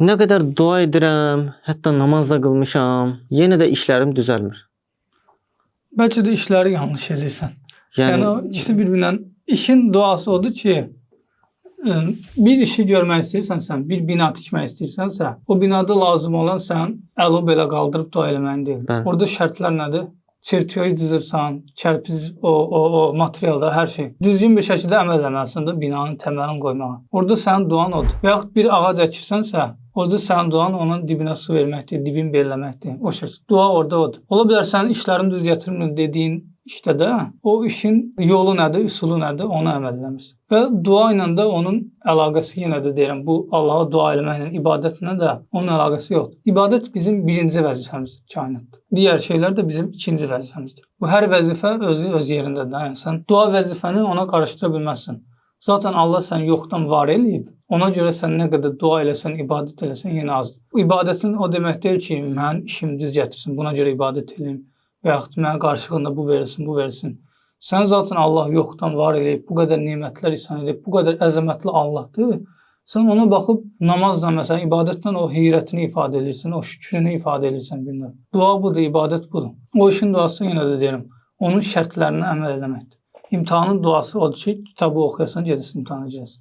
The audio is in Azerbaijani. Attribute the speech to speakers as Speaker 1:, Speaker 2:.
Speaker 1: Nə qədər dua edirəm, hətta namaz da qılmışam, yenə də işlərim düzəlmir.
Speaker 2: Bəlkə də işləri yanlış edirsən. Yəni o
Speaker 1: Yəni
Speaker 2: ikisi bir-birindən işin duası odur ki, bir işi görmək istəyirsənsə, bir bina tikmək istəyirsənsə, o binada lazım olan sən əli belə qaldırıb dua eləməyin deyil.
Speaker 1: Bəli.
Speaker 2: Orada şərtlər nədir? Çertyoyu düzürsən, kərpiz, o materialda hər şey. Düzgün bir şəkildə əməl eləməlisən də binanın təməlini qoymağa. Orada sənin duan odur. Və yaxud bir ağac əkirsənsə, orada sənin duan onun dibinə su verməkdir, dibin belləməkdir. O şəkil. Dua orada odur. Ola bilər sənin işlərini düz gətirmir dediyin işdə də o işin yolu nədir, üsulu nədir, onu əməl eləmirsən. Və dua ilə də onun əlaqəsi yenə də deyirəm, bu Allaha dua eləməklə, ibadətlə də onun əlaqəsi yoxdur. İbadət bizim birinci vəzifəmizdir kainatda. Digər şeylər də bizim ikinci vəzifəmizdir. Bu hər vəzifə öz yerindədir. Yəni sən dua vəzifəni ona qarışdıra bilməzsən. Zaten Allah səni yoxdan var eləyib. Ona görə sən nə qədər dua eləsən, ibadət eləsən yenə azdır. İbadətin o demək deyil ki, mənim işim düz gətirsin, buna görə ibadət eləyim və yaxud mənə qarşılığında bu verilsin, bu verilsin. Sən zaten Allah yoxdan var eləyib, bu qədər nemətlər ihsan edib, bu qədər əzəmətli Allahdır. Sən ona baxıb namazla, məsələn, ibadətlə o heyrətini ifadə edirsən, o şükrünü ifadə edirsən bir növ. Dua budur, ibadət budur. O işin duası yenə də deyirəm, onun şərtlərinə əməl eləməkdir. İmtahanın duası odur ki, kitabı oxuyasan, gedəsən imtahana girəsən.